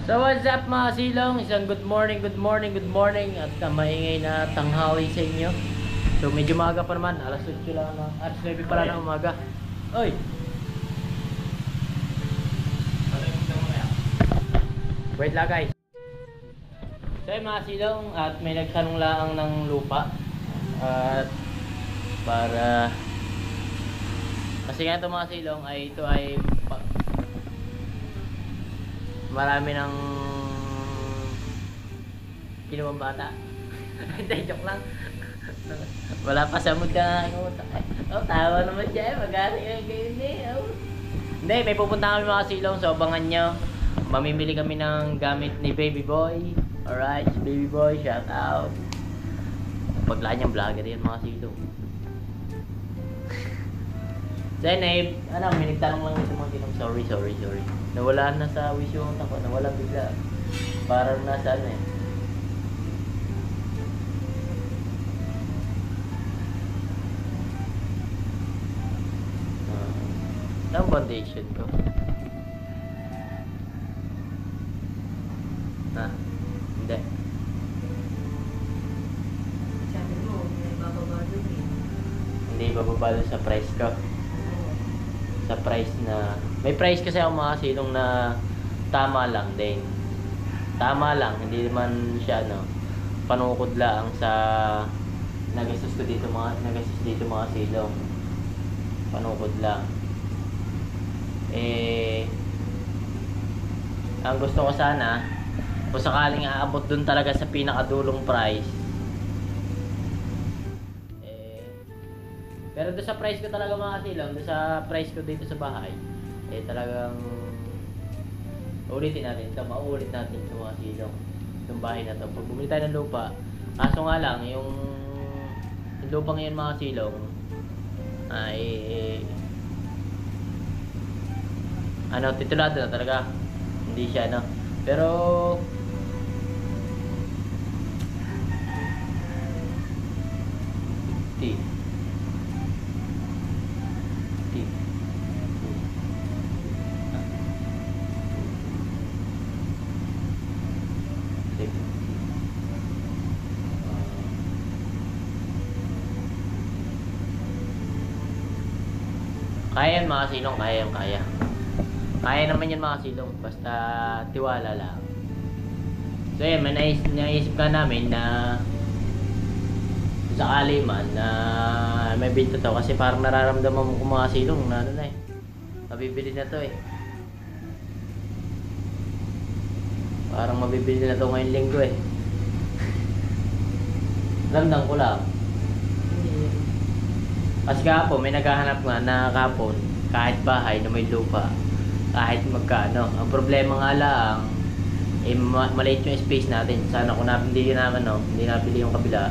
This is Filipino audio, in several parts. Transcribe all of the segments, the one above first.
So what's up mga silong? Isang good morning at maingay na tanghali sa inyo. So medyo maaga pa naman, alas 8 lang na, alas 9 pala ng umaga. Oy! Wait lang guys. So yung mga silong, at may nagtanong lang ng lupa. At para kasi nga ito mga silong ay ito ay marami ng ginawang bata. Hindi, joke lang. Wala pa sa mood na oh, tawa naman dyan. Mag-aaral kayo hindi. Oh. Hindi, may pupunta kami mga silong. So, abangan nyo. Mamimili kami ng gamit ni Baby Boy. Alright, Baby Boy, shout out. Paglaan niyang vlogger yan mga silong. Then, may nagtanong lang ito mga silong. Sorry. Nawala na sa wish yung tako, nawala bigla. Parang nasa ano eh. Ang foundation ko. Hindi. Sabi mo, may bababado eh. Hindi bababalo sa price ko. Sa price na may price kasi ako mga silong na tama lang din. Tama lang, hindi naman siya panukod lang sa nagastos dito mga silong. Panukod lang. Ang gusto ko sana kung sakaling aabot dun talaga sa pinakadulong price. Pero doon sa price ko talaga mga silong, doon sa price ko dito sa bahay, talagang ulitin natin ito, mauulit natin ito mga silong, itong bahay na ito. Pag bumili tayo ng lupa, kaso nga lang, yung lupa ngayon mga silong, ay, titulado na talaga, hindi siya, pero, kaya yan mga silong, kaya. Kaya naman yan mga silong, basta tiwala lang. So yan, may naisip ka namin na sakali man na may binta to kasi parang nararamdaman mo kung mga silong na mabibili na to parang mabibili na to ngayong linggo Ramdam ko lang. Kasi kahapon may naghahanap nga na kahapon kahit bahay na may lupa kahit magkano. Ang problema nga lang maliit yung space natin. Sana kung hindi nabili yung kabila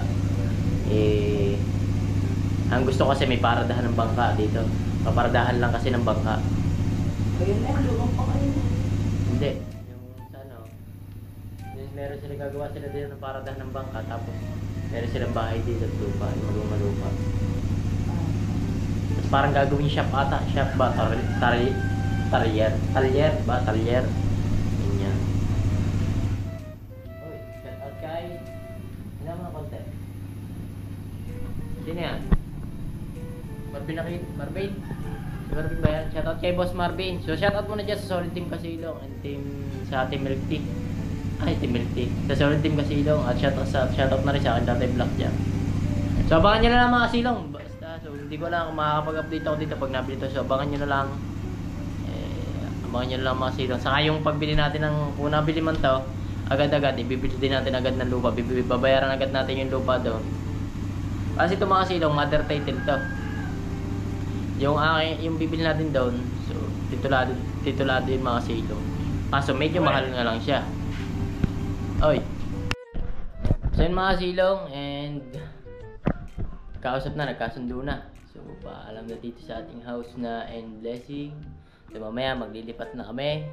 ang gusto kasi may paradahan ng bangka dito. Paparadahan lang kasi ng bangka. Ayun lumang pa kayo. Hindi. Yung meron sila gagawa sila dito ng paradahan ng bangka tapos meron silang bahay dito at lupa. Yung lupa. Parang gagawin shop ata. Shop ba? Talyer ba? Talyer. Ganyan. Uy, shout out kay hindi naman konti. Sino yan? Marvin. Marvin ba yan? Shout out kay Boss Marvin. So shout out muna dyan sa Solid Team Kasilong and sa Team Milk Tea. Team Milk Tea. Sa Solid Team Kasilong at shout out na rin sa akin dati vlog dyan. So abangan nyo na lang mga silong. So, hindi ko lang kung makakapag-update ako dito pag nabili ito. So, abangan nyo na lang. Abangan nyo na lang mga silong. Saka yung pagbili natin kung nabili man to, agad-agad, ibibili din natin agad ng lupa. Babayaran agad natin yung lupa doon. Kasi ito mga silong, mother title to. Yung bibili natin doon, so, titulado yung mga silong. Kaso, medyo mahal nga lang siya. Oy. So, yun mga silong, and nagkasundo na. So, paalam na dito sa ating house na and blessing. So, mamaya maglilipat na kami.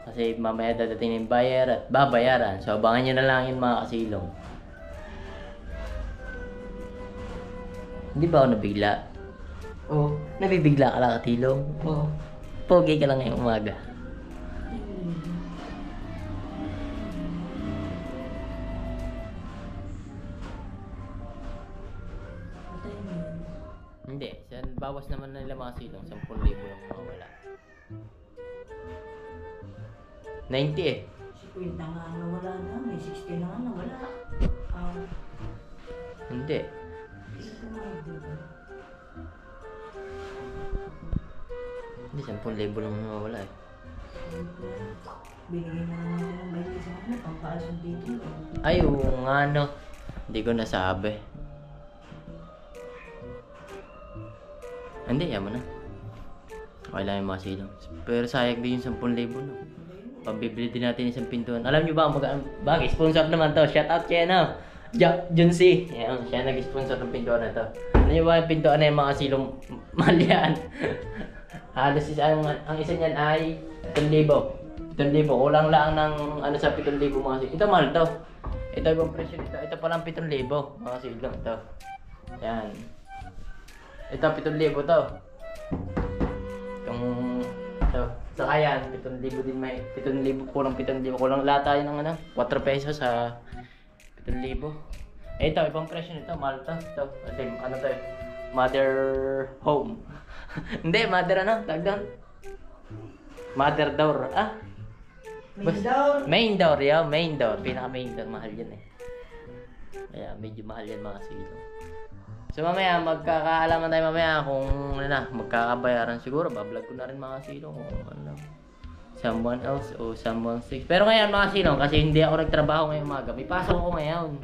Kasi mamaya dadating yung buyer at babayaran. So, abangan nyo na lang yun mga kasilong. Hindi ba ako nabigla? Oo. Nabibigla ka lang katilong? Oo. Pogi ka lang ngayong umaga. bawas naman na nila mga silong, 10,000 yung mawala. 90 eh. 50 nga nawala na. May 60 na nga nawala. Hindi. Ito na diba? Hindi, 10,000 lang mawala eh. Binigyan na naman sila ng 20 sa ano. Pampaasong dito. Ay, oo nga no. Hindi ko nasabi. Hindi, yaman na. Okay lang yung mga silong. Pero sayang din yung 10,000 no. Pambibili din natin isang pintuan. Alam nyo ba, bagay, sponsor naman to. Shout out kaya na. Junsi. Yan, siya nag-sponsor ng pintuan na to. Alam nyo ba yung pintuan na yung mga silong malyan? Halos ang isa niyan ay 7,000. 7,000. Kulang lang ng ano sa 7,000 mga silong. Ito mahal to. Ito yung presyo nito. Ito palang 7,000 mga silong to. Yan. Ito 7,000 to. Itong ito. Saka yan, 7,000 din may 7,000 kulang 7,000 kulang lahat tayo ng ano, 4 pesos sa 7,000. Eh ito, ibang presyo nito, mahal to. Ito, ano to eh, mother home. Hindi, mother ano, tag doon. Mother door, Main door, yeah, main door. Pinaka main door, mahal yan eh. Kaya medyo mahal yan mga silong. So mamaya, magkakaalaman tayo mamaya kung ano na, magkakabayaran siguro. Bablog ko na rin mga silong kung ano, someone else o someone sick. Pero ngayon mga silong, kasi hindi ako nagtrabaho ngayong umaga. May pasok ako ngayon.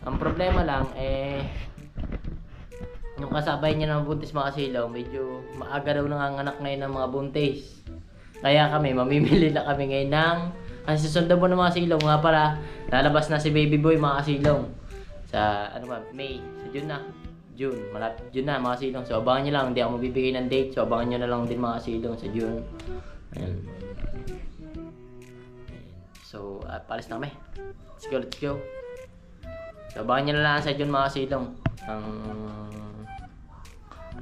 Ang problema lang, yung kasabay niya ng buntis mga silong, medyo maaga daw nanganganak ngayon ng mga buntis. Kaya kami, mamimili na kami ngayon ng, kasi susundan mo ng mga silong nga pala, lalabas na si baby boy mga silong. Sa, ano ba, May, sa June, malapit June na mga silong. So abangan nyo lang, hindi ako magbibigay ng date. So abangan nyo na lang din mga silong sa June. Ayan. So, palis na kami. Let's go, let's go. So abangan nyo na lang sa June mga silong. Ang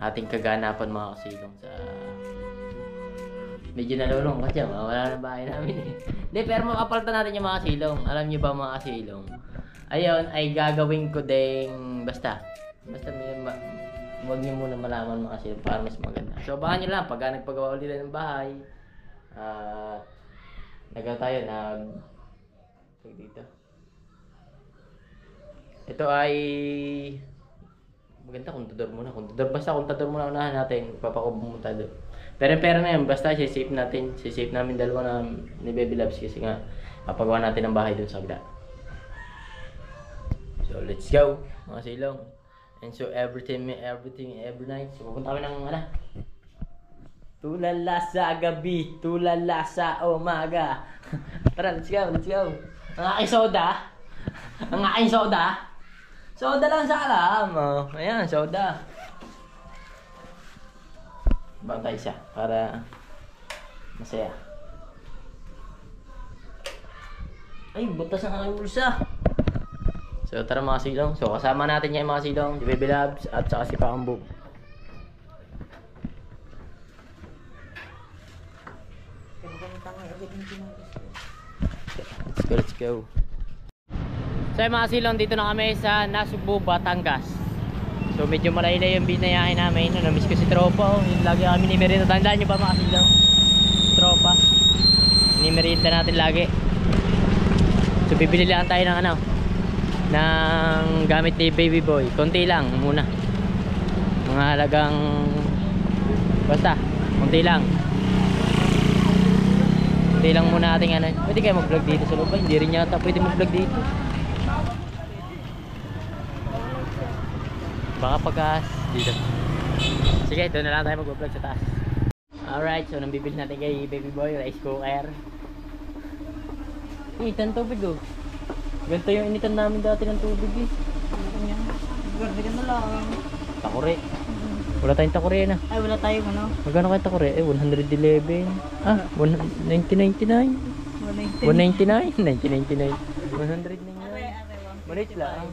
ating kaganapan mga silong sa... Medyo nalulong kasi wala na bahay namin eh. Hindi, pero makapalitan natin yung mga silong. Alam nyo ba mga silong? Ayun, ay gagawin ko ding... Basta huwag nyo muna malaman mga silong para mas maganda. So baka nyo lang, pagka nagpagawa ulit ng bahay, nagawa tayo dito. Ito ay maganda, kontador muna. Basta kontador muna unahan natin, papakubo mo tayo. Pero pera na yan, basta sisave natin. Sisave namin dalawa na ni Baby Loves kasi nga papagawa natin ng bahay dun sa gda. So let's go mga silong. And so every night. So pupunta kami ng ano? Tulala sa gabi, tulala sa umaga. Tara, let's go, let's go. Ang aking soda. Ang aking soda. Soda lang sa alam. Oh, ayan, soda. Bantay siya para masaya. Ay, butas ang aking bulsa. So tara mga silong. So kasama natin yung mga silong, si Baby Loves at saka si Pakambog. Let's go. So mga silong, dito na kami sa Nasugbu, Batangas. So medyo malaylay yung binayahin namin. Namiss ko si Tropa. Yung lagi kami ni Merienda. Tandaan nyo ba mga silong? Tropa. Ni Merienda natin lagi. So bibili lang tayo ng ano, ng gamit ni Baby Boy. Konti lang muna. Mga halagang basta, konti lang. Konti lang muna ating ano. Pwede kayo mag-vlog dito sa loob ba? Hindi rin yata pwede mag-vlog dito. Baka pagkas dito. Sige, doon na lang tayo mag-vlog sa taas. Alright, so nang bibili natin kay Baby Boy, rice cooker. Initan tubig oh. Ganito yung initan namin dati ng tubig eh. Gardigan na lang. Takure. Wala tayong takure na. Ay, wala tayong ano. Magkano kayo takure? 111. 1999. 199? 1999. 100 na yan. Malit lang.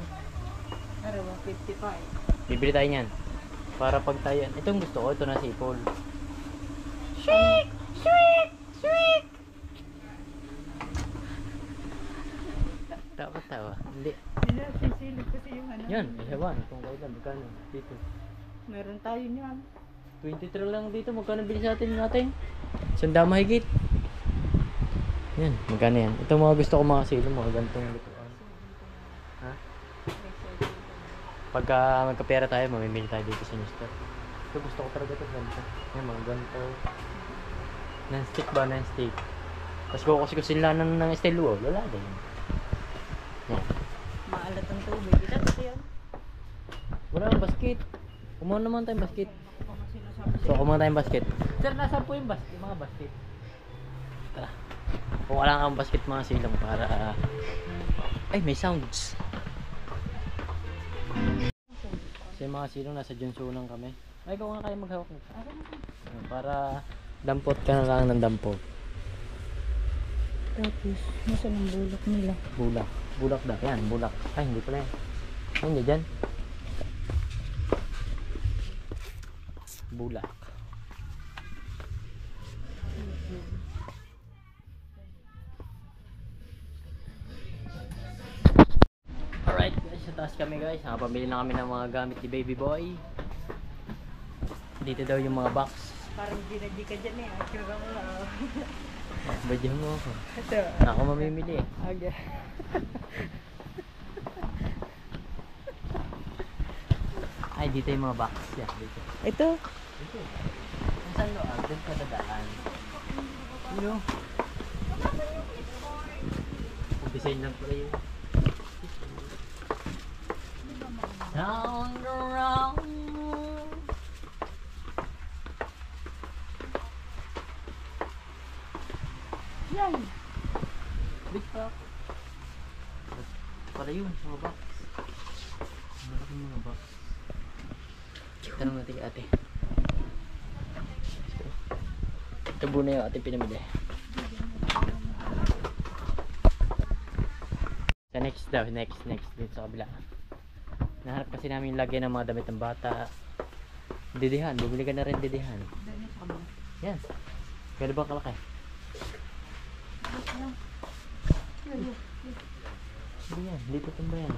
Are, 155. Bibili tayo niyan. Para pag tayo. Itong gusto ko. Ito na sipol. Sweet! Sweet! Sweet! Dapat tawa. Hindi. Sisilip kasi yung ano. Yan. Ewan. Kung kailan. Magkano. Dito. Meron tayo niyan. 23 lang dito. Magkano bili sa atin natin? Sanda mahigit. Yan, magkano yan? Ito mga gusto ko mga silo, mga gantong lutuan. Ha? Pagka magkapera tayo, mamimili tayo dito sa Mister. Ito gusto ko talaga ito, ganito. Yan, mga ganito. Non-stick ba? Non-stick. Tapos kukusin lang ng steel wool. Wala din. Yan. Maalat ang tubig. Ito kasi yan. Wala ang basket. Kumuha naman tayong basket. Baka sinasabi So, kumuha tayong basket. Sir, nasaan po yung basket? Yung mga basket. Tara. Kung wala kang basket mga silong para... Ay, may sounds. Kasi mga silong, nasa Junsunan kami. Ay, ikaw nga kayo maghawak nito. Para dampot ka na lang ng dampot. Tapos, nasa ng bulak nila? Bulak. Bulak daw. Yan, bulak. Ay, hindi pala yan. Ay, hindi dyan. Bulak. Alright guys, sa taas kami guys. Nakapamili na kami ng mga gamit ni Baby Boy. Dito daw yung mga box. Parang ginadi ka dyan eh. Akira mo lang. Badyan mo ako. Ito. Ako mamimili eh. Okay. Ay, dito yung mga box. Yan, dito. Ito. Dito. Saan lo? Doon ka dadaan. Ano? Design lang pala yun. Round around. Yan. Big box. Pala yun, mga box. Malaking mga box. Tanong natin kay ate. Ito muna yung ate pinamili. Sa next daw, next dito sa kabila. Nahanap kasi namin yung lagyan ng mga damit ng bata. Didihan, bumili ka na rin didihan. Yan. Pwede ba kalaki? Hindi yan, dito tumba yan.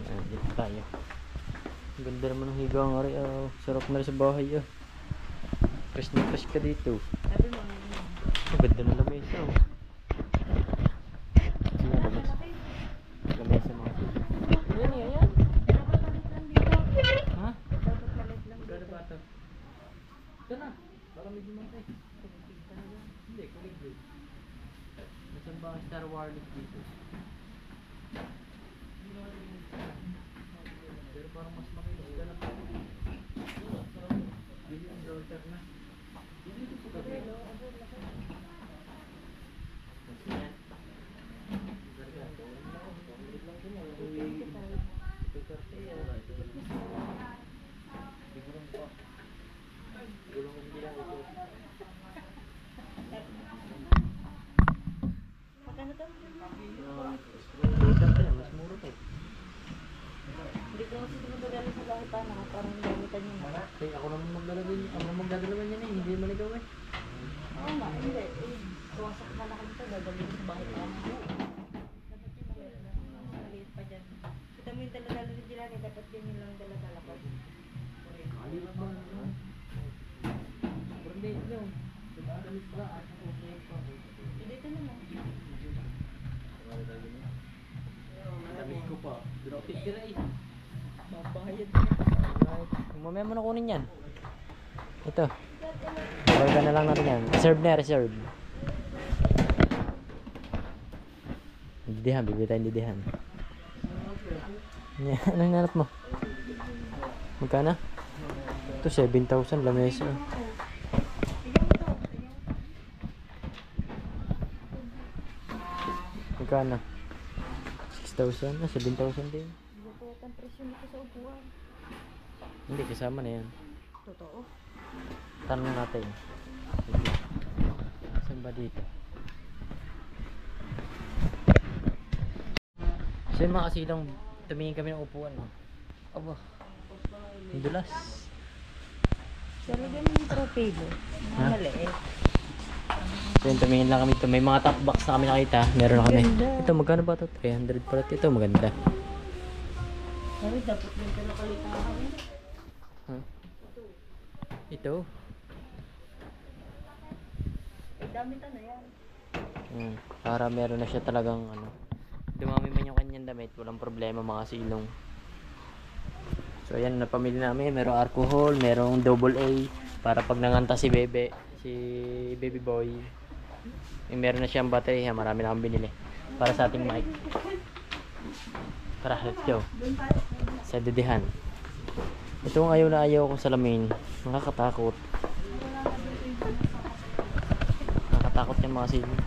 Yan, dito tayo. Ang ganda naman ng higang ari. Sarap na rin sa bahay. Fresh na fresh ka dito. Sabi mo. Ang ganda ng lamesa. Sino lamesa? Lamesa mga. Yan yan. Dapat malit lang dito. Ha? Dapat malit lang dito. Ganda bata. Ito na. Para medyo matay. Hindi, kulig din. Nasaan ba ang Star Wireless dito? Pero parang mas makinis ka na. Bili ang router na. Bili dito sa gabi. Magkano to? Mas mura to. Hindi ko kasi pinadala sa bahay pa na parang gamitan niya na. Kaya ako naman magdadala niya na hindi man ikaw eh. Oo nga, hindi. Kawasak na lang ito, dadalhin sa bahay pa na. Dapat yung maliit pa dyan. Kita mo yung dala-dala ni Dilani, dapat yun yung lang dala-dala ko. Aliwag mo na. Sobrang liit nyo. Nagdadalit pala. Dito naman. Damit ko pa. Pero titira eh. Babayad Mamaya mo na kunin yan. Ito. Baga na lang natin yan. Reserve na, reserve. Didihan, bibili tayong didihan. Yan, anong nanap mo? Magkano? Ito 7,000 lamesa. Magkano? 6,000? 7,000 din. Bukuhat ang presyo nito sa upuan. Hindi, kasama na yan. Totoo. Tanong natin. Saan ba dito? So yung mga kasilong tumingin kami ng upuan. Aba, yung dulas. Talaga yung tropilo. Ha? Maliit. So yun, tumingin lang kami ito. May mga top box na kami nakita. Meron na kami. Ganda. Ito, magkano ba ito? 300 pala ito. Maganda. Sabi, dapat yung pinakalitan kami. Huh? Ito. Ay, dami na yan. Para meron na siya talagang ano. Dumami man yung kanyang damit, walang problema mga silong. So ayan, napamili namin. Merong alcohol, merong double A. Para pag nanganta si Bebe, si Baby Boy. Meron na siyang battery. Marami na akong binili. Para sa ating mic. Tara, let's go. Sa didihan. Ito ang ayaw na ayaw ko salamin. Nakakatakot. Nakakatakot yung mga silong.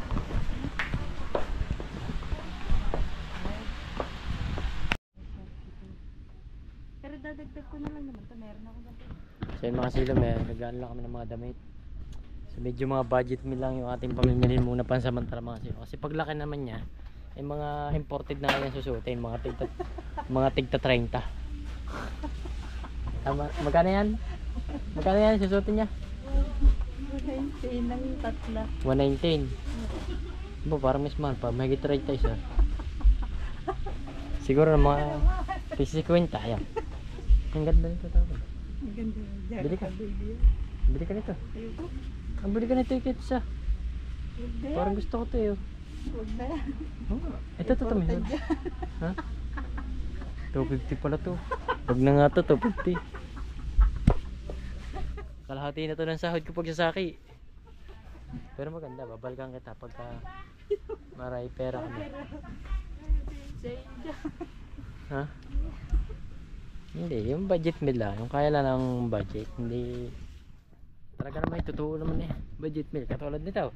Pero dadagdag ko na lang naman ito. Meron ako ganito. So yung mga silong, naglaan lang kami ng mga damit. So medyo mga budget meal lang yung ating pamimilin muna pansamantala mga silong. Kasi paglaki naman niya, ay mga imported na yan susutin. Mga tigta 30. Magkano yan? Magkano yan susutin niya? 119 ng tatla. 119. Ba, parang mas mahal pa. Mahigit 30 isa. Siguro na mga 50. Ayan. Ang ganda nito tawag. Ang ganda. Bili ka. Bili ka nito. Ayoko. Ang bili ka nito ikit isa. Huwag na yan. Parang gusto ko to yun. Huwag na yan. Oh, ito to may. Ha? 250 pala to. Wag na nga to, 250. Kalahati na to ng sahod ko pag sasaki. Pero maganda, babalikan kita pagka maray pera kami. Ha? Hindi, yung budget meal lang. Yung kaya lang ng budget. Hindi. Talaga naman, totoo naman eh. Budget meal, katulad nito.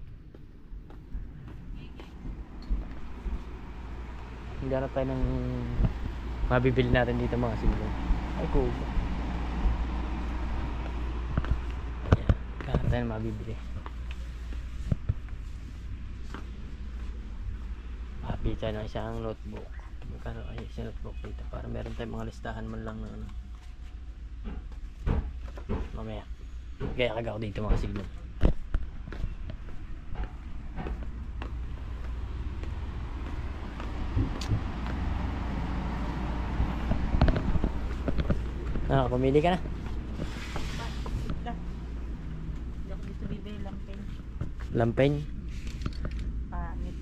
Hindi na tayo ng mabibili natin dito mga silong. Ay, kubo. Ayan, kaya tayo mabibili. Mabili tayo ng isang notebook. Magkano ay isang notebook dito para meron tayong mga listahan man lang na ano. Mamaya. Kaya kagaw dito mga silong. Pumili ka na. Hindi ako dito bibili lampeng. Lampeng. Pangit.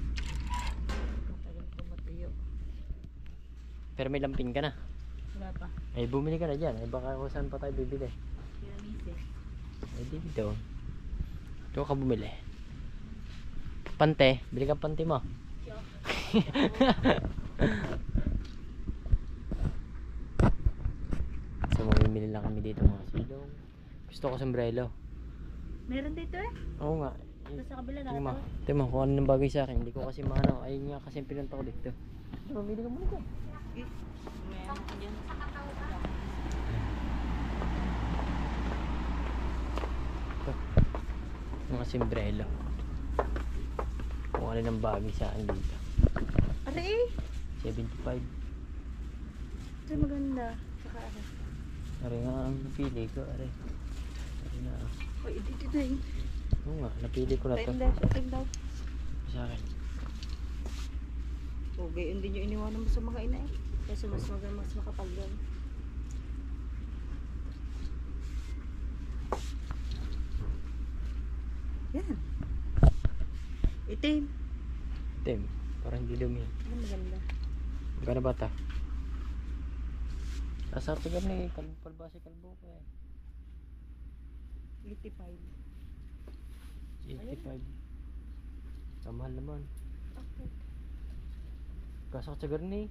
Matagal ko matuyo. Pero may lamping ka na. Wala pa. Ay bumili ka na dyan. Ay baka kung saan pa tayo bibili. Pinamise. Ay dito. Ito ka bumili. Pante. Bili ka pante mo. So mamimili lang kami dito mga silong. Gusto ko sombrero. Meron dito eh. Oo nga. Ito sa kabila na. Tingnan mo. Tingnan mo kung ano nang bagay sa akin. Hindi ko kasi maano. Ay nga kasi pinunta ko dito. So mamili ka muna dyan. Meron ko dyan. Ito. Mga sombrero. Kung ano nang bagay sa akin dito. Ano eh? 75. Ito maganda. Saka ano. Ari nga ang napili ko. Ari na. Uy, dito din. Oo nga. Napili ko na to. Time daw. Sa akin. O, gayon din yung iniwanan mo sa mga ina eh. Kasi mas maganda, mas makapal yan. Yan. Itim. Tim. Parang hindi dumi. Ano maganda? Magkano ba ito? Nasa ito gani. Palbasi kalbo ko eh. 85. 85. Kamahal naman. Okay. Kaso sa garni.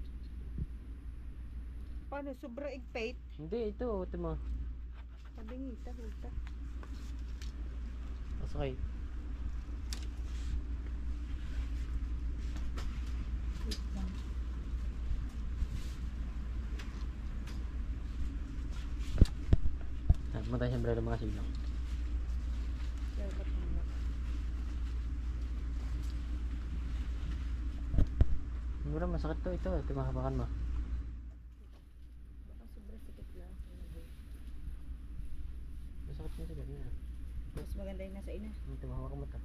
Paano? Sobra igpait? Hindi, ito. Ito mo. Pabingita, hulta. Masakay. Wait lang. Matay siyempre ng mga silang. Kaya ba't ano? Siguro masakit to. Ito. Ito mahapakan mo. Baka sobra sikit lang. Masakit mo sa garni. Mas maganda yung nasa ina. Ito mahapakan mo ito.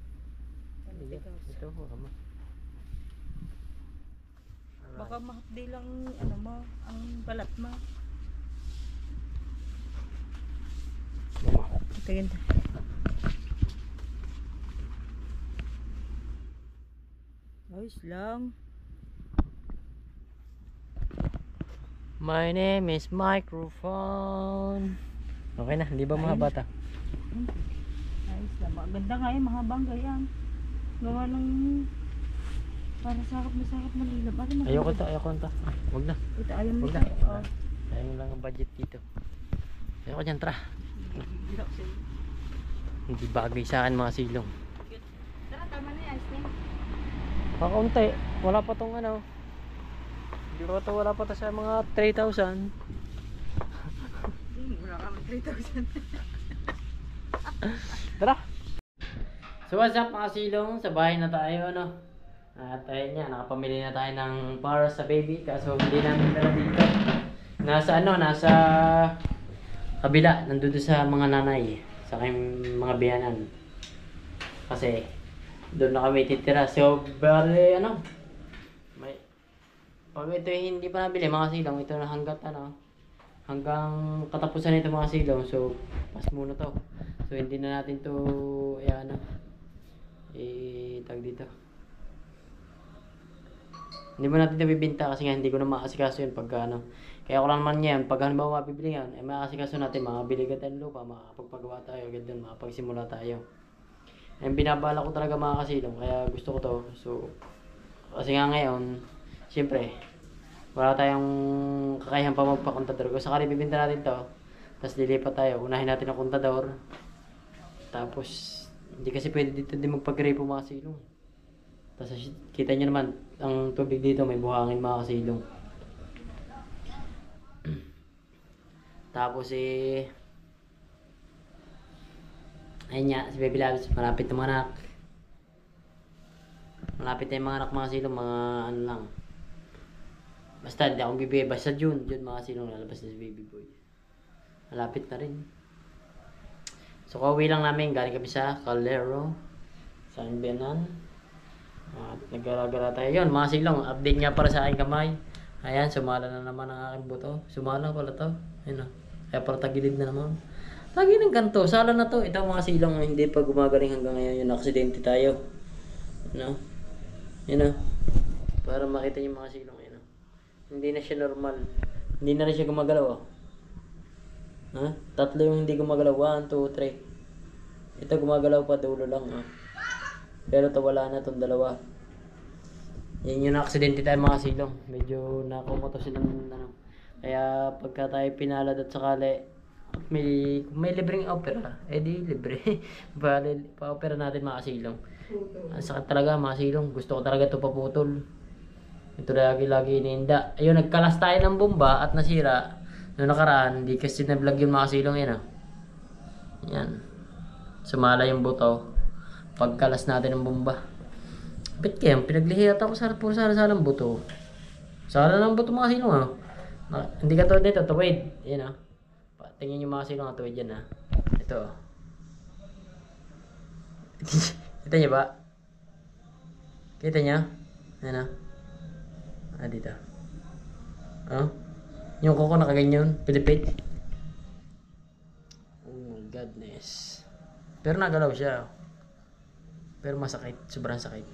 Panitigaw. Ito hawakan mo. Baka mahapdi lang ano mo, ang balat mo. Yan mo. Ito ganda. Ayos lang. My name is Microphone. Okay na, hindi ba mahaba ta? Ayos lang. Maganda nga yun, mahabang gayang. Gawa ng para sakap na lilab. Ayoko ta. Wag na. Ito ayaw mo. Wag na. Oh. Sayang lang ang budget dito. Ayoko dyan, tara. Hindi bagay sa akin mga silong. Tara, tama na yan. Pakaunti. Wala pa tong ano. Wala pa to sa mga 3,000. Wala ka ng 3,000. Tara. So what's up mga silong? Sa bahay na tayo, ano? At ayun nga, nakapamili na tayo ng para sa baby. Kaso hindi namin dala dito. Nasa kabila, nandun sa mga nanay. Sa kayong mga biyanan. Kasi doon na kami titira. So bali pag ito hindi pa nabili mga silong, ito na hanggang katapusan nito mga silong. So pas muna to. So hindi na natin to tag dito. Hindi mo natin ito bibinta kasi nga hindi ko na maasikaso yun pagka Kaya ko lang naman yan, pag halimbawa mabibili yan, maasikaso natin, makabili ka tayo lupa, makapagpagawa tayo, ganyan, makapagsimula tayo. Yung binabala ko talaga mga kasilong, kaya gusto ko to. So, kasi nga ngayon, siyempre, wala tayong kakayahan pa magpakontador. Kung sakali bibinta natin to, tapos lilipat tayo, unahin natin ang kontador. Tapos, hindi kasi pwede dito din magpag-repo mga kasilong. Tapos kita nyo naman, ang tubig dito may buhangin mga kasilong. Tapos ayun nga, si Baby Labs, malapit na mga anak. Malapit na yung mga anak mga kasilong, mga ano lang. Basta hindi akong bibigay, basta June mga kasilong lalabas na si Baby Boy. Malapit na rin. So kauwi lang namin, galing kami sa Calero, San Benan. At nagara-gara tayo yun mga silong, update nga para sa aking kamay. Ayan, sumala na naman ang aking buto. Sumala pala to. Ayun o, kaya para tagilid na naman. Lagi ng ganito, sala na to. Ito mga silong, hindi pa gumagaling hanggang ngayon. Yung aksidente tayo. Yun o. Para makita niyo mga silong. Yun o. Hindi na siya normal. Hindi na rin siya gumagalaw o. Tatlo yung hindi gumagalaw. 1, 2, 3. Ito gumagalaw pa, dulo lang o. Pero ito wala na itong dalawa. Yan yung aksidente tayo mga silong. Medyo nakumoto silang Kaya pagka tayo pinalad at sakali may libreng opera, di libre. Pa-opera natin mga silong. Ang sakit talaga mga silong. Gusto ko talaga ito paputol. Ito lagi iniinda. Ayun, nagkalas tayo ng bomba at nasira. Noong nakaraan, hindi kasi na-vlog yung mga silong yan. Yan. Sumala yung buto. Pagkalas natin ng bomba. Ba't kaya? Pinaglihiyat ako sa puro salang buto. Sala ng buto mga silong hindi ka tuwid dito, tuwid. Yan tingin yung mga silong tuwid yan Ito. Kita niyo ba? Kita niyo? Yan dito. Yung kuko nakaganyan, pilipit. Oh my godness. Pero nagalaw siya. Pero masakit, sobrang sakit.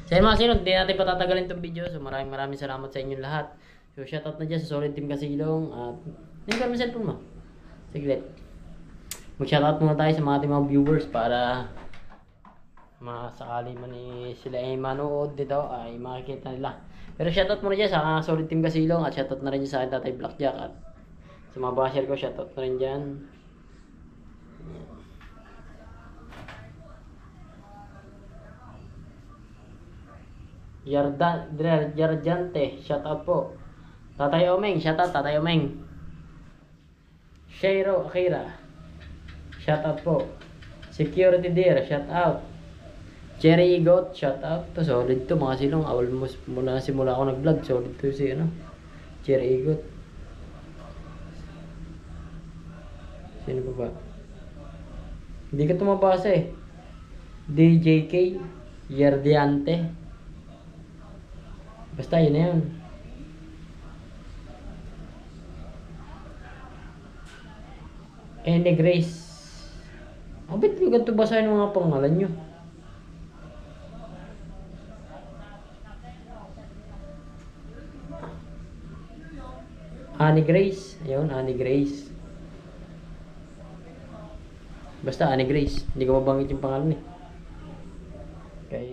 So yun mga silong, hindi natin patatagalin itong video. So maraming salamat sa inyong lahat. So shoutout na dyan sa Solid Team Kasilong. At hindi ka cellphone mo. Siglit. Mag-shoutout muna tayo sa mga ating mga viewers para masakali man sila ay manood dito ay makikita nila. Pero shoutout muna dyan sa Solid Team Kasilong. At shoutout na rin dyan sa akin Tatay Blackjack. At sa mga basher ko, shoutout na rin dyan. Yarjante, shout out po. Tatay Omeng, shout out Tatay Omeng. Shairo Akira, shout out po. Security Deer, shout out. Cherry Goat, shout out. To solid to mga silong. Almost mula simula ako nag-vlog, solid to si Cherry Goat. Sino pa ba? Hindi ka tumabasa DJK Yardiante. Basta yun na yun. Ene Grace. Ba't yung ganito basahin ng mga pangalan nyo? Annie Grace. Ayun, Annie Grace. Basta Annie Grace. Hindi ko mabanggit yung pangalan eh. Kay...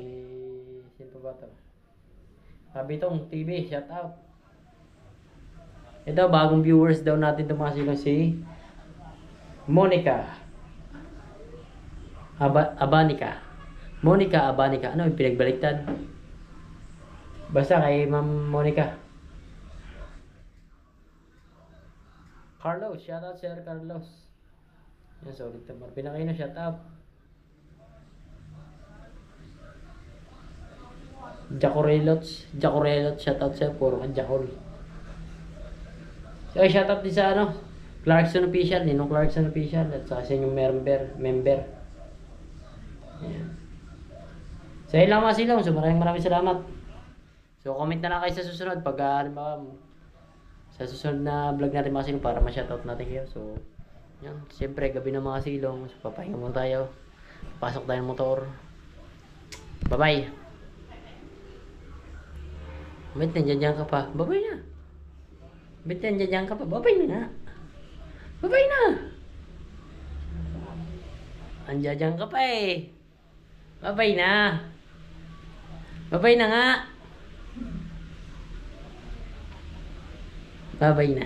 Sino pa ba ito? Kabitong TV, shout out. Ito, bagong viewers daw natin tumasilang si Monica Abanika. Monica Abanika. Ano yung pinagbaliktad? Basta kay Ma'am Monica. Carlos, shout out Sir Carlos. Yan, solid tamar. Pinakain na shout out. Jacorelots, shout out sir, puro ka Jacol. So, shout out din sa ano, Clarkson Official, Ninong Clarkson Official, at sa inyong member. Ayan. So, yun lang mga silaw. So, maraming salamat. So, comment na lang kayo sa susunod pag sa susunod na vlog natin mga silong para ma-shoutout natin kayo. So, yan. Siyempre, gabi na mga silong. So, papahinga muna tayo. Pasok tayo ng motor. Bye-bye. Ba't nandiyan ka pa? Bye-bye na. Ba't nandiyan ka pa? Bye-bye na nga. Bye-bye na. Andiyan ka pa eh. Bye-bye na. Bye-bye na nga. Bye-bye na.